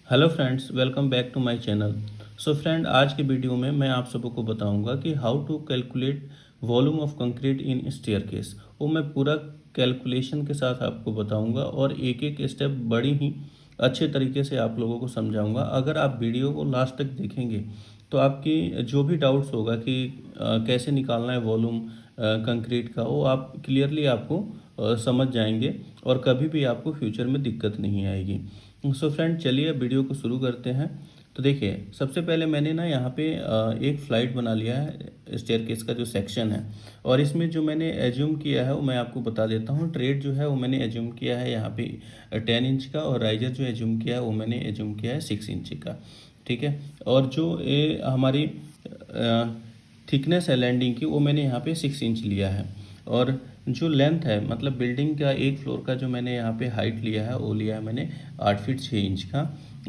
Hello friends, welcome back to my channel. So friend, आज के video में मैं आप सबको को बताऊंगा कि how to calculate volume of concrete in staircase. वो मैं पूरा कैलकुलेशन के साथ आपको बताऊंगा और एक एक स्टेप बड़ी ही अच्छे तरीके से आप लोगों को समझाऊंगा। अगर आप वीडियो को लास्ट तक देखेंगे तो आपकी जो भी डाउट्स होगा कि कैसे निकालना है वॉल्यूम कंक्रीट का, वो आप क्लियरली आपको समझ जाएंगे और कभी भी आपको फ्यूचर में दिक्कत नहीं आएगी। सो फ्रेंड, चलिए वीडियो को शुरू करते हैं। तो देखिए, सबसे पहले मैंने ना यहाँ पे एक फ्लाइट बना लिया है स्टेयरकेस का जो सेक्शन है, और इसमें जो मैंने एज्यूम किया है वो मैं आपको बता देता हूँ। ट्रेड जो है वो मैंने एज्यूम किया है यहाँ पे 10 इंच का, और राइजर जो एज्यूम किया है वो मैंने एज्यूम किया है 6 इंच का। ठीक है। और जो ये हमारी थिकनेस है लैंडिंग की, वो मैंने यहाँ पे 6 इंच लिया है। और जो लेंथ है, मतलब बिल्डिंग का एक फ्लोर का जो मैंने यहाँ पे हाइट लिया है वो लिया है मैंने 8 फीट 6 इंच का।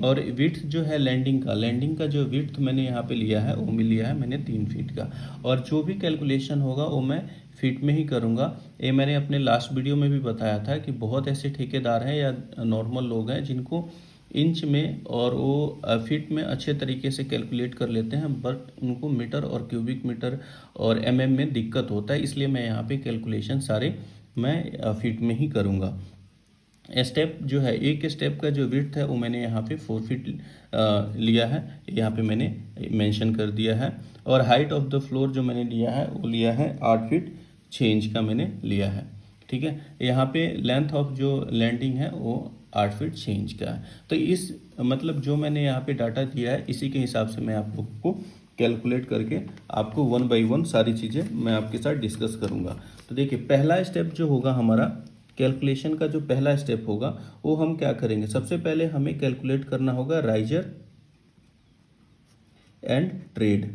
और विड्थ जो है लैंडिंग का जो विड्थ मैंने यहाँ पे लिया है वो लिया है मैंने 3 फीट का। और जो भी कैलकुलेशन होगा वो मैं फीट में ही करूँगा। ये मैंने अपने लास्ट वीडियो में भी बताया था कि बहुत ऐसे ठेकेदार हैं या नॉर्मल लोग हैं जिनको इंच में और वो फीट में अच्छे तरीके से कैलकुलेट कर लेते हैं, बट उनको मीटर और क्यूबिक मीटर और एमएम में दिक्कत होता है। इसलिए मैं यहाँ पे कैलकुलेशन सारे मैं फीट में ही करूँगा। स्टेप जो है, एक स्टेप का जो विड्थ है वो मैंने यहाँ पे 4 फीट लिया है, यहाँ पे मैंने मेंशन कर दिया है। और हाइट ऑफ द फ्लोर जो मैंने लिया है वो लिया है 8 फीट 6 इंच का मैंने लिया है। ठीक है। यहाँ पे लेंथ ऑफ जो लैंडिंग है वो 8 फीट 6 इंच का है। तो इस मतलब जो मैंने यहाँ पे डाटा दिया है, इसी के हिसाब से मैं आप लोग को कैलकुलेट करके आपको 1 बाई 1 सारी चीज़ें मैं आपके साथ डिस्कस करूँगा। तो देखिए, पहला स्टेप जो होगा हमारा कैलकुलेशन का, जो पहला स्टेप होगा वो हम क्या करेंगे, सबसे पहले हमें कैलकुलेट करना होगा राइजर एंड ट्रेड।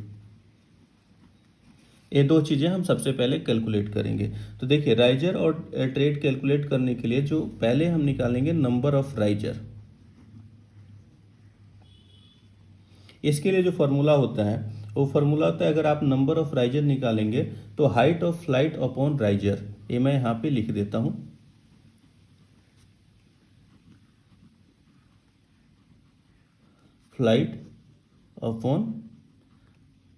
ये दो चीज़ें हम सबसे पहले कैलकुलेट करेंगे। तो देखिए, राइजर और ट्रेड कैलकुलेट करने के लिए जो पहले हम निकालेंगे नंबर ऑफ राइजर। इसके लिए जो फॉर्मूला होता है वो फॉर्मूला होता है, अगर आप नंबर ऑफ राइजर निकालेंगे तो height of flight upon riser, ये मैं यहाँ पे लिख देता हूँ। Flight upon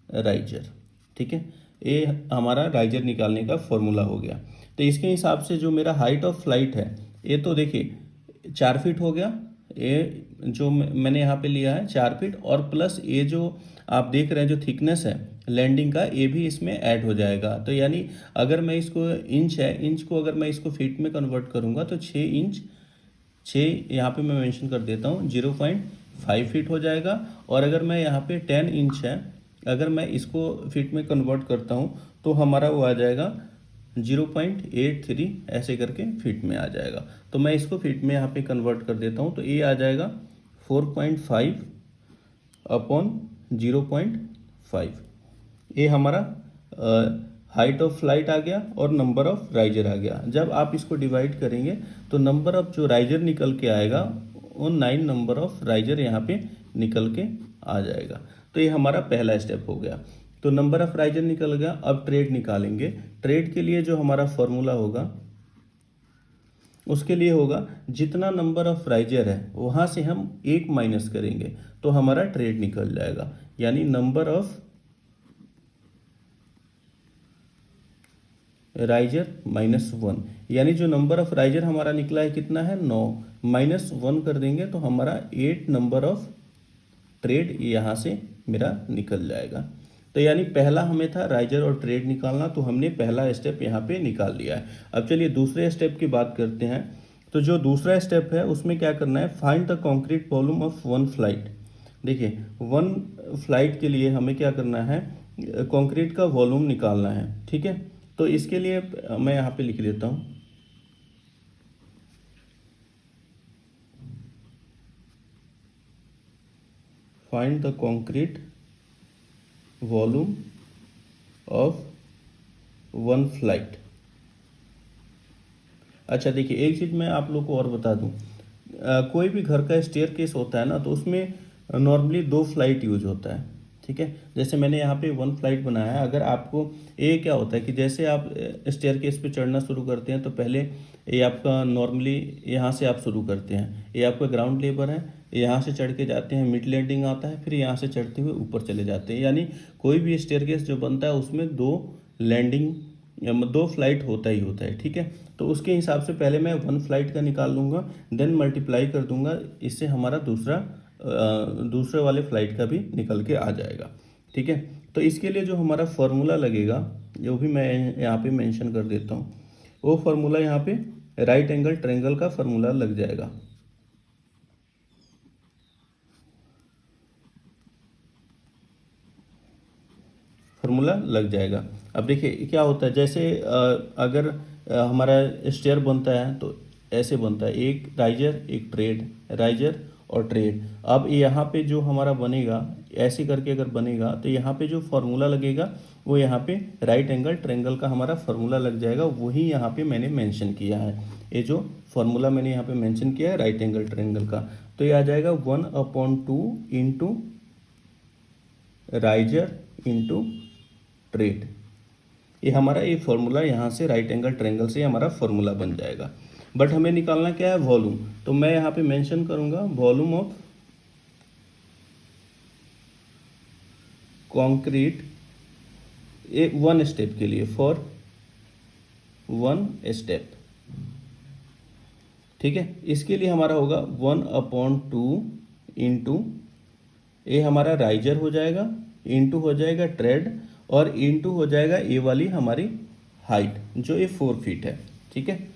riser. ठीक है। ये हमारा राइजर निकालने का फॉर्मूला हो गया। तो इसके हिसाब से जो मेरा हाइट ऑफ फ्लाइट है, ये तो देखिए 4 फीट हो गया। ये जो मैंने यहाँ पे लिया है 4 फीट, और प्लस ये जो आप देख रहे हैं जो थिकनेस है लैंडिंग का, ये भी इसमें ऐड हो जाएगा। तो यानी अगर मैं इसको इंच है, इंच को अगर मैं इसको फीट में कन्वर्ट करूँगा तो 6 इंच 6 यहाँ पे मैं मेंशन कर देता हूँ 0.5 फीट हो जाएगा। और अगर मैं यहाँ पे 10 इंच है, अगर मैं इसको फीट में कन्वर्ट करता हूँ तो हमारा वो आ जाएगा 0.83, ऐसे करके फीट में आ जाएगा। तो मैं इसको फीट में यहाँ पे कन्वर्ट कर देता हूँ, तो ये आ जाएगा 4.5 अपॉन 0.5। ये हमारा हाइट ऑफ फ्लाइट आ गया और नंबर ऑफ राइजर आ गया। जब आप इसको डिवाइड करेंगे तो नंबर ऑफ जो राइजर निकल के आएगा वो 9 नंबर ऑफ राइजर यहाँ पे निकल के आ जाएगा। तो ये हमारा पहला स्टेप हो गया। तो नंबर ऑफ राइजर निकल गया। अब ट्रेड निकालेंगे। ट्रेड के लिए जो हमारा फॉर्मूला होगा उसके लिए होगा, जितना नंबर ऑफ राइजर है वहाँ से हम एक माइनस करेंगे तो हमारा ट्रेड निकल जाएगा। यानी नंबर ऑफ राइजर -1, यानी जो नंबर ऑफ राइजर हमारा निकला है कितना है 9, -1 कर देंगे तो हमारा 8 नंबर ऑफ ट्रेड यहाँ से मेरा निकल जाएगा। तो यानी पहला हमें था राइजर और ट्रेड निकालना, तो हमने पहला स्टेप यहाँ पे निकाल लिया है। अब चलिए दूसरे स्टेप की बात करते हैं। तो जो दूसरा स्टेप है उसमें क्या करना है, find the concrete volume of 1 flight. देखिए, 1 फ्लाइट के लिए हमें क्या करना है, कंक्रीट का वॉल्यूम निकालना है। ठीक है। तो इसके लिए मैं यहाँ पे लिख देता हूँ, find the concrete volume of 1 flight. अच्छा देखिए, एक चीज़ मैं आप लोग को और बता दूँ, कोई भी घर का स्टेयर केस होता है ना, तो उसमें नॉर्मली 2 फ्लाइट यूज होता है। ठीक है। जैसे मैंने यहाँ पे 1 फ्लाइट बनाया है, अगर आपको ये क्या होता है कि जैसे आप स्टेयरकेस पे चढ़ना शुरू करते हैं तो पहले ये आपका नॉर्मली यहाँ से आप शुरू करते हैं, ये आपका ग्राउंड लेवल है, यहाँ से चढ़ के जाते हैं, मिड लैंडिंग आता है, फिर यहाँ से चढ़ते हुए ऊपर चले जाते हैं। यानी कोई भी स्टेयरकेस जो बनता है उसमें 2 लैंडिंग 2 फ्लाइट होता ही होता है, ठीक है। तो उसके हिसाब से पहले मैं 1 फ्लाइट का निकाल लूँगा, देन मल्टीप्लाई कर दूंगा, इससे हमारा दूसरे वाले फ्लाइट का भी निकल के आ जाएगा, ठीक है। तो इसके लिए जो हमारा फार्मूला लगेगा, जो भी मैं यहाँ पे मेंशन कर देता हूँ, वो फार्मूला यहाँ पे राइट एंगल ट्रायंगल का फार्मूला लग जाएगा। फार्मूला लग जाएगा। अब देखिए क्या होता है, जैसे अगर हमारा स्टेयर बनता है तो ऐसे बनता है, एक राइजर एक ट्रेड, राइजर और ट्रेड। अब यहाँ पे जो हमारा बनेगा, ऐसे करके अगर बनेगा तो यहाँ पे जो फार्मूला लगेगा वो यहाँ पे राइट एंगल ट्रायंगल का हमारा फार्मूला लग जाएगा, वही यहाँ पे मैंने मेंशन किया है। ये जो फार्मूला मैंने यहाँ पे मेंशन किया है राइट एंगल ट्रायंगल का, तो ये आ जाएगा 1/2 इंटू राइजर इंटू ट्रेड। ये हमारा ये फॉर्मूला यहाँ से राइट एंगल ट्रायंगल से हमारा फॉर्मूला बन जाएगा। बट हमें निकालना क्या है, वॉल्यूम। तो मैं यहाँ पे मेंशन करूँगा वॉल्यूम ऑफ कंक्रीट 1 स्टेप के लिए, फॉर 1 स्टेप, ठीक है। इसके लिए हमारा होगा 1/2 इंटू, ये हमारा राइजर हो जाएगा, इंटू हो जाएगा ट्रेड, और इंटू हो जाएगा ये वाली हमारी हाइट जो ये 4 फीट है, ठीक है,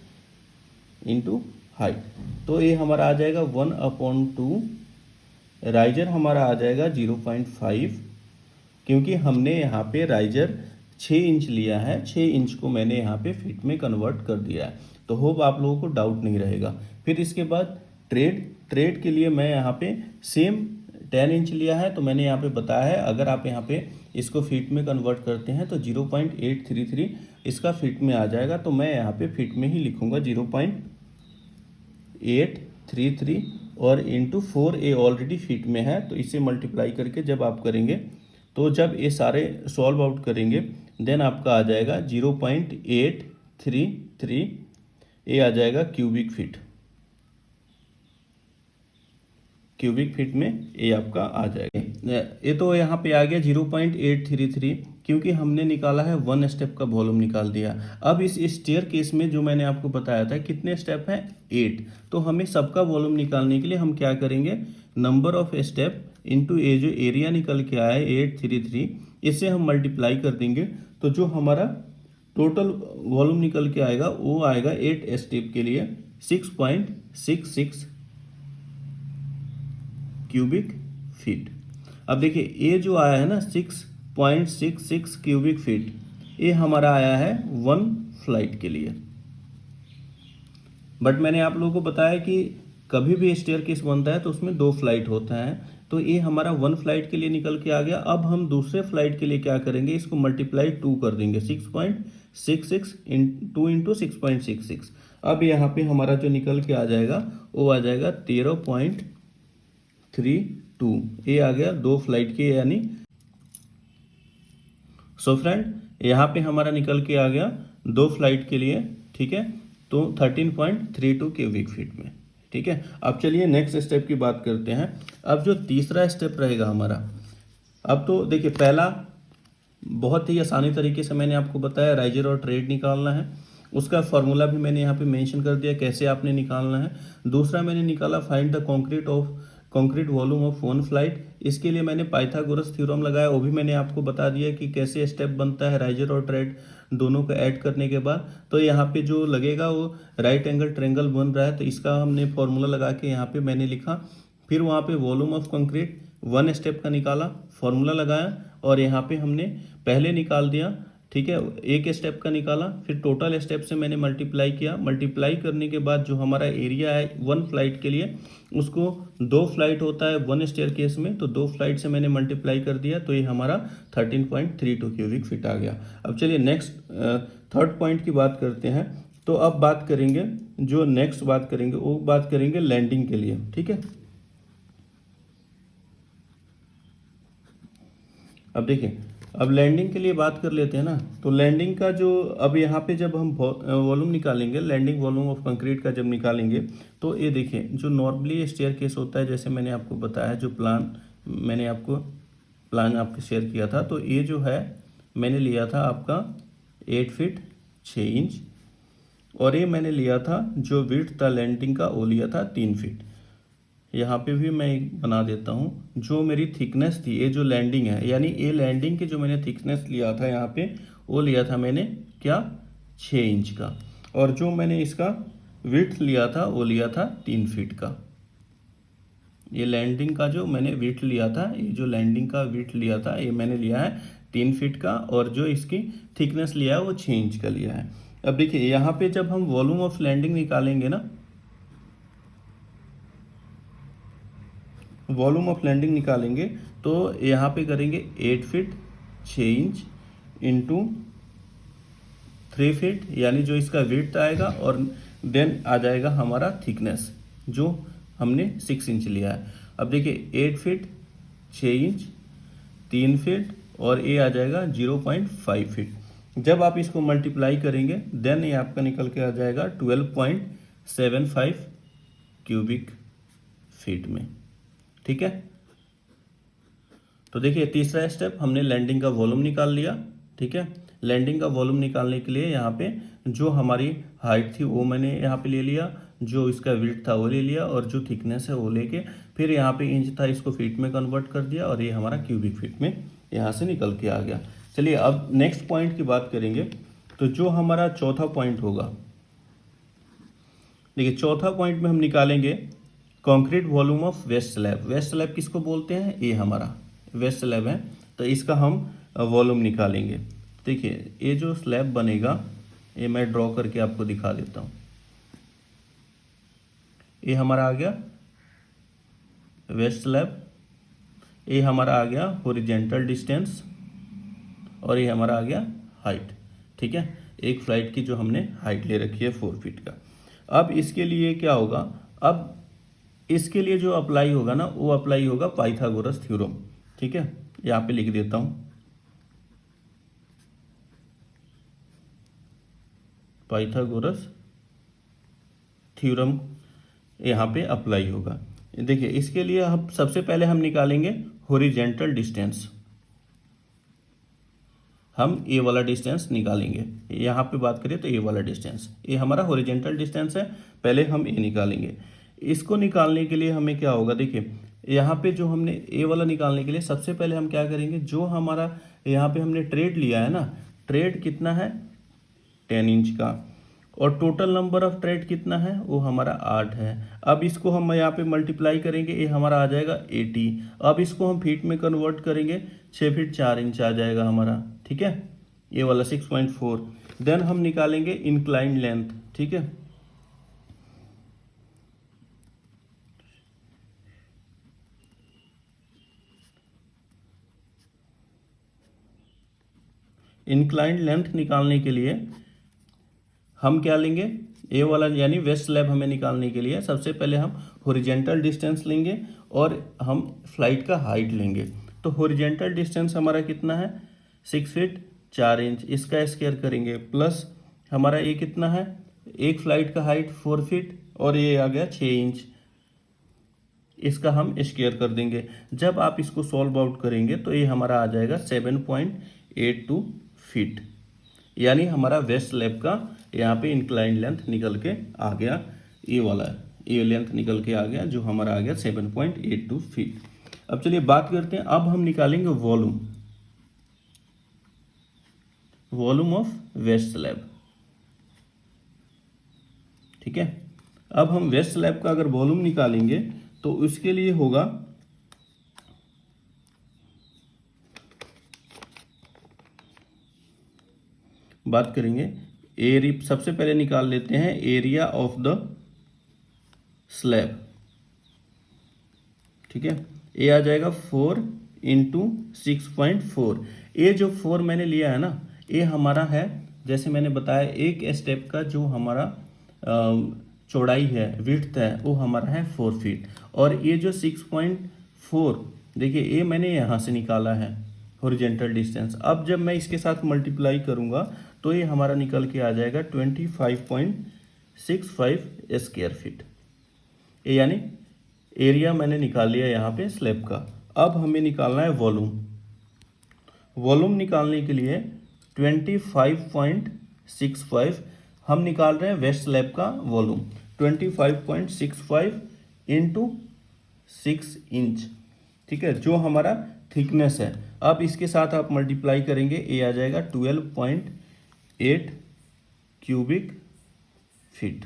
इंटू हाइट। तो ये हमारा आ जाएगा 1/2, राइजर हमारा आ जाएगा 0.5, क्योंकि हमने यहाँ पे राइजर 6 इंच लिया है, 6 इंच को मैंने यहाँ पे फीट में कन्वर्ट कर दिया है। तो होप आप लोगों को डाउट नहीं रहेगा। फिर इसके बाद ट्रेड के लिए मैं यहाँ पे सेम 10 इंच लिया है, तो मैंने यहाँ पे बताया है, अगर आप यहाँ पे इसको फीट में कन्वर्ट करते हैं तो 0.833 इसका फीट में आ जाएगा। तो मैं यहाँ पे फीट में ही लिखूँगा 0.833, और इंटू 4 ये ऑलरेडी फीट में है, तो इसे मल्टीप्लाई करके जब आप करेंगे, तो जब ये सारे सॉल्व आउट करेंगे देन आपका आ जाएगा 0.833, ये आ जाएगा क्यूबिक फीट में ये आपका आ जाएगा। ये तो यहाँ पे आ गया 0.833, क्योंकि हमने निकाला है 1 स्टेप का वॉल्यूम निकाल दिया। अब इस स्टेयर केस में जो मैंने आपको बताया था कितने स्टेप हैं, 8। तो हमें सबका वॉल्यूम निकालने के लिए हम क्या करेंगे, नंबर ऑफ स्टेप इंटू ये जो एरिया निकल के आया है 833, इससे हम मल्टीप्लाई कर देंगे, तो जो हमारा टोटल वॉल्यूम निकल के आएगा वो आएगा 8 स्टेप के लिए 6.66 क्यूबिक फीट। अब देखिए ये जो आया है ना 6.66 क्यूबिक फीट, ये हमारा आया है 1 फ्लाइट के लिए। बट मैंने आप लोगों को बताया कि कभी भी स्टेयरकेस बनता है तो उसमें 2 फ्लाइट होता है, तो ये हमारा 1 फ्लाइट के लिए निकल के आ गया। अब हम दूसरे फ्लाइट के लिए क्या करेंगे, इसको मल्टीप्लाई 2 कर देंगे, 6.66 2 इंटू 6.66। अब यहाँ पे हमारा जो निकल के आ जाएगा वो आ जाएगा 13.32, ये आ गया 2 फ्लाइट के, यानी सो फ्रेंड यहाँ पे हमारा निकल के आ गया 2 फ्लाइट के लिए, ठीक है, तो 13.32 क्यूबिक फीट में, ठीक है। अब चलिए नेक्स्ट स्टेप की बात करते हैं। अब जो तीसरा स्टेप रहेगा हमारा, अब तो देखिए पहला बहुत ही आसानी तरीके से मैंने आपको बताया, राइजर और ट्रेड निकालना है, उसका फॉर्मूला भी मैंने यहाँ पे मेंशन कर दिया कैसे आपने निकालना है। दूसरा मैंने निकाला find the concrete volume of 1 flight, इसके लिए मैंने पाइथागोरस थ्योरम लगाया, वो भी मैंने आपको बता दिया कि कैसे स्टेप बनता है राइजर और ट्रेड दोनों को ऐड करने के बाद। तो यहाँ पे जो लगेगा वो राइट एंगल ट्रायंगल बन रहा है, तो इसका हमने फॉर्मूला लगा के यहाँ पे मैंने लिखा। फिर वहाँ पे वॉल्यूम ऑफ कंक्रीट 1 स्टेप का निकाला, फॉर्मूला लगाया, और यहाँ पे हमने पहले निकाल दिया, ठीक है, 1 स्टेप का निकाला, फिर टोटल स्टेप से मैंने मल्टीप्लाई किया। मल्टीप्लाई करने के बाद जो हमारा एरिया है 1 फ्लाइट के लिए, उसको 2 फ्लाइट होता है 1 स्टेयरकेस में, तो 2 फ्लाइट से मैंने मल्टीप्लाई कर दिया, तो ये हमारा 13.32 क्यूबिक फीट आ गया। अब चलिए नेक्स्ट थर्ड पॉइंट की बात करते हैं। तो अब बात करेंगे, जो नेक्स्ट बात करेंगे वो बात करेंगे लैंडिंग के लिए, ठीक है। अब देखिए, अब लैंडिंग के लिए बात कर लेते हैं ना। तो लैंडिंग का जो, अब यहाँ पे जब हम वॉल्यूम निकालेंगे, लैंडिंग वॉल्यूम ऑफ कंक्रीट का जब निकालेंगे, तो ये देखिए जो नॉर्मली स्टेयर केस होता है, जैसे मैंने आपको बताया, जो मैंने आपको प्लान आपके शेयर किया था, तो ये जो है मैंने लिया था आपका 8 फीट 6 इंच, और ये मैंने लिया था जो विड्थ था लैंडिंग का, वो लिया था 3 फीट। यहाँ पे भी मैं एक बना देता हूँ, जो मेरी थिकनेस थी, ये जो लैंडिंग है, यानी ये लैंडिंग की जो मैंने थिकनेस लिया था यहाँ पे, वो लिया था मैंने क्या, 6 इंच का। और जो मैंने इसका विड्थ लिया था, वो लिया था 3 फीट का। ये लैंडिंग का जो मैंने विड्थ लिया था, ये जो लैंडिंग का विड्थ लिया था, ये मैंने लिया है 3 फीट का, और जो इसकी थिकनेस लिया है वो 6 इंच का लिया है। अब देखिए यहाँ पे जब हम वॉल्यूम ऑफ लैंडिंग निकालेंगे ना, वॉल्यूम ऑफ लैंडिंग निकालेंगे, तो यहाँ पे करेंगे 8 फीट 6 इंच इंटू 3 फीट, यानी जो इसका विड्थ आएगा, और देन आ जाएगा हमारा थिकनेस जो हमने 6 इंच लिया है। अब देखिए 8 फीट 6 इंच 3 फीट, और ये आ जाएगा 0.5 फीट। जब आप इसको मल्टीप्लाई करेंगे, देन ये आपका निकल के आ जाएगा 12.75 क्यूबिक फीट में। ठीक है, तो देखिए तीसरा स्टेप, हमने लैंडिंग का वॉल्यूम निकाल लिया। ठीक है, लैंडिंग का वॉल्यूम निकालने के लिए यहाँ पे जो हमारी हाइट थी वो मैंने यहाँ पे ले लिया, जो इसका विड्थ था वो ले लिया, और जो थिकनेस है वो लेके फिर यहाँ पे इंच था, इसको फीट में कन्वर्ट कर दिया, और ये हमारा क्यूबिक फीट में यहाँ से निकल के आ गया। चलिए अब नेक्स्ट पॉइंट की बात करेंगे। तो जो हमारा चौथा पॉइंट होगा, देखिए चौथा पॉइंट में हम निकालेंगे concrete volume of waste slab. Waste slab किसको बोलते हैं, ये हमारा वेस्ट स्लैब है, तो इसका हम वॉल्यूम निकालेंगे। देखिए ये जो स्लैब बनेगा, ये मैं ड्रॉ करके आपको दिखा देता हूँ। ये हमारा आ गया वेस्ट स्लैब, ये हमारा आ गया हॉरिजॉन्टल डिस्टेंस, और ये हमारा आ गया हाइट। ठीक है, एक फ्लाइट की जो हमने हाइट ले रखी है 4 फीट का। अब इसके लिए क्या होगा, अब इसके लिए जो अप्लाई होगा ना, वो अप्लाई होगा पाइथागोरस थ्योरम। ठीक है, यहाँ पे लिख देता हूँ, पाइथागोरस थ्योरम यहाँ पे अप्लाई होगा। देखिए इसके लिए हम सबसे पहले हम निकालेंगे हॉरिजॉन्टल डिस्टेंस। हम ये वाला डिस्टेंस निकालेंगे, यहाँ पे बात करें तो ये वाला डिस्टेंस, ये हमारा हॉरिजॉन्टल डिस्टेंस है, पहले हम ये निकालेंगे। इसको निकालने के लिए हमें क्या होगा, देखिए यहाँ पे जो हमने ए वाला निकालने के लिए सबसे पहले हम क्या करेंगे, जो हमारा यहाँ पे हमने ट्रेड लिया है ना, ट्रेड कितना है 10 इंच का, और टोटल नंबर ऑफ ट्रेड कितना है, वो हमारा 8 है। अब इसको हम यहाँ पे मल्टीप्लाई करेंगे, ये हमारा आ जाएगा 80। अब इसको हम फीट में कन्वर्ट करेंगे, 6 फीट 4 इंच आ जाएगा हमारा। ठीक है, ये वाला 6.4। देन हम निकालेंगे इंक्लाइन लेंथ। ठीक है, इंक्लाइंड लेंथ निकालने के लिए हम क्या लेंगे, ए वाला यानी वेस्ट स्लैब हमें निकालने के लिए सबसे पहले हम हॉरिजॉन्टल डिस्टेंस लेंगे, और हम फ्लाइट का हाइट लेंगे। तो हॉरिजॉन्टल डिस्टेंस हमारा कितना है 6 फीट 4 इंच, इसका स्क्वायर करेंगे, प्लस हमारा ये कितना है, एक फ्लाइट का हाइट 4 फीट, और ये आ गया 6 इंच, इसका हम स्क्वायर कर देंगे। जब आप इसको सॉल्व आउट करेंगे तो ये हमारा आ जाएगा 7.82 फीट, यानी हमारा वेस्ट स्लैब का यहाँ पे इंक्लाइन लेंथ निकल के आ गया, ये वाला ये लेंथ निकल के आ गया, जो हमारा आ गया 7.82 फीट। अब चलिए बात करते हैं, अब हम निकालेंगे volume, volume of waste slab. ठीक है, अब हम वेस्ट स्लैब का अगर वॉल्यूम निकालेंगे तो उसके लिए होगा, बात करेंगे एरिया, सबसे पहले निकाल लेते हैं एरिया ऑफ द स्लैब। ठीक है, ये आ जाएगा 4 इंटू 6.4। ये जो 4 मैंने लिया है ना, ये हमारा है, जैसे मैंने बताया एक स्टेप का जो हमारा चौड़ाई है, विड्थ है, वो हमारा है 4 फीट, और ये जो 6.4 देखिए ये मैंने यहाँ से निकाला है, हॉरिजेंटल डिस्टेंस। अब जब मैं इसके साथ मल्टीप्लाई करूँगा तो ये हमारा निकल के आ जाएगा 25.65 स्क्वायर फीट। ये यानी एरिया मैंने निकाल लिया यहाँ पे स्लैब का। अब हमें निकालना है वॉल्यूम। वॉल्यूम निकालने के लिए 25.65 हम निकाल रहे हैं वेस्ट स्लैब का वॉल्यूम। 25.65 इंटू 6 इंच, ठीक है, जो हमारा थिकनेस है। अब इसके साथ आप मल्टीप्लाई करेंगे, ये आ जाएगा 12.8 क्यूबिक फीट।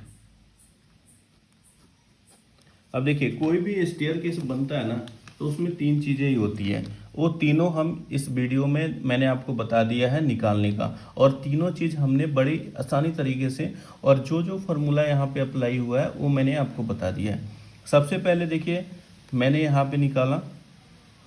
अब देखिए, कोई भी स्टेयरकेस बनता है ना तो उसमें 3 चीज़ें ही होती है। वो तीनों हम इस वीडियो में मैंने आपको बता दिया है निकालने का, और तीनों चीज़ हमने बड़ी आसानी तरीके से, और जो जो फार्मूला यहाँ पे अप्लाई हुआ है वो मैंने आपको बता दिया है। सबसे पहले देखिए, मैंने यहाँ पे निकाला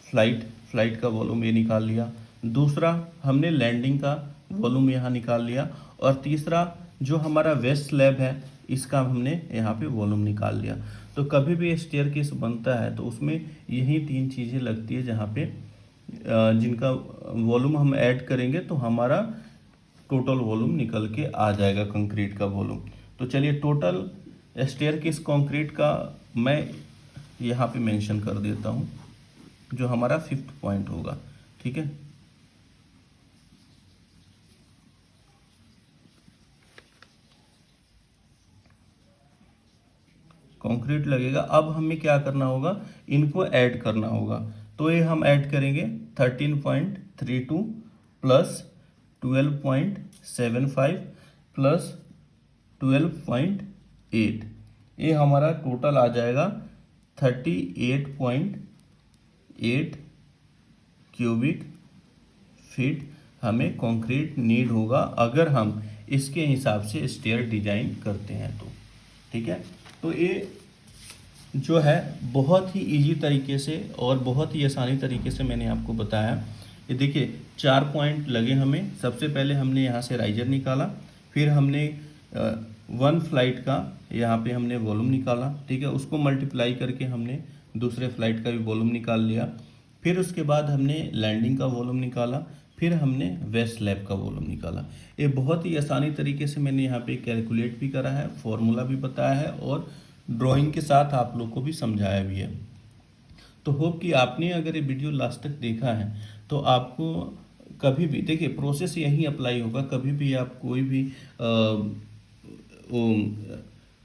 फ्लाइट का वॉल्यूम, ये निकाल लिया। दूसरा, हमने लैंडिंग का वॉल्यूम यहाँ निकाल लिया। और तीसरा, जो हमारा वेस्ट स्लैब है इसका हमने यहाँ पे वॉल्यूम निकाल लिया। तो कभी भी स्टेयरकेस बनता है तो उसमें यही 3 चीज़ें लगती है, जहाँ पे जिनका वॉल्यूम हम ऐड करेंगे तो हमारा टोटल वॉल्यूम निकल के आ जाएगा कंक्रीट का वॉल्यूम। तो चलिए, टोटल स्टेयरकेस कंक्रीट का मैं यहाँ पे मेंशन कर देता हूँ, जो हमारा 5th पॉइंट होगा, ठीक है। कंक्रीट लगेगा। अब हमें क्या करना होगा, इनको ऐड करना होगा। तो ये हम ऐड करेंगे 13.32 प्लस 12.75 प्लस 12.8, ये हमारा टोटल आ जाएगा 38.8 क्यूबिक फीट हमें कंक्रीट नीड होगा, अगर हम इसके हिसाब से स्टेयर डिजाइन करते हैं तो, ठीक है। तो ये जो है बहुत ही इजी तरीके से और बहुत ही आसानी तरीके से मैंने आपको बताया। ये देखिए, 4 पॉइंट लगे हमें। सबसे पहले हमने यहाँ से राइजर निकाला, फिर हमने 1 फ्लाइट का यहाँ पे हमने वॉल्यूम निकाला, ठीक है। उसको मल्टीप्लाई करके हमने दूसरे फ्लाइट का भी वॉल्यूम निकाल लिया। फिर उसके बाद हमने लैंडिंग का वॉल्यूम निकाला, फिर हमने वेस्ट स्लैब का वॉल्यूम निकाला। ये बहुत ही आसानी तरीके से मैंने यहाँ पे कैलकुलेट भी करा है, फॉर्मूला भी बताया है और ड्राइंग के साथ आप लोग को भी समझाया भी है। तो होप कि आपने अगर ये वीडियो लास्ट तक देखा है तो आपको कभी भी, देखिए, प्रोसेस यही अप्लाई होगा। कभी भी आप कोई भी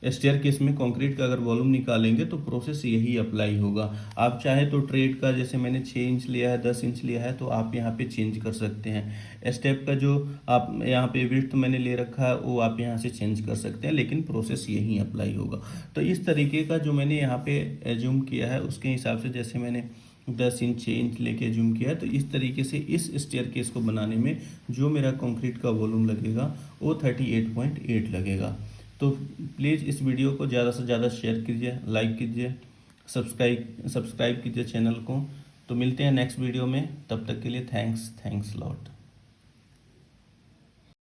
स्टेयरकेस में कंक्रीट का अगर वॉल्यूम निकालेंगे तो प्रोसेस यही अप्लाई होगा। आप चाहे तो ट्रेड का, जैसे मैंने 6 इंच लिया है, 10 इंच लिया है, तो आप यहाँ पे चेंज कर सकते हैं। स्टेप का जो आप यहाँ पे विड्थ मैंने ले रखा है वो आप यहाँ से चेंज कर सकते हैं, लेकिन प्रोसेस यही अप्लाई होगा। तो इस तरीके का जो मैंने यहाँ पे एज्यूम किया है उसके हिसाब से, जैसे मैंने 10 इंच 6 इंच लेके जूम किया है, तो इस तरीके से इस स्टेयरकेस को बनाने में जो मेरा कंक्रीट का वॉल्यूम लगेगा वो 38.8 लगेगा। तो प्लीज़ इस वीडियो को ज़्यादा से ज़्यादा शेयर कीजिए, लाइक कीजिए, सब्सक्राइब कीजिए चैनल को। तो मिलते हैं नेक्स्ट वीडियो में, तब तक के लिए थैंक्स लॉट।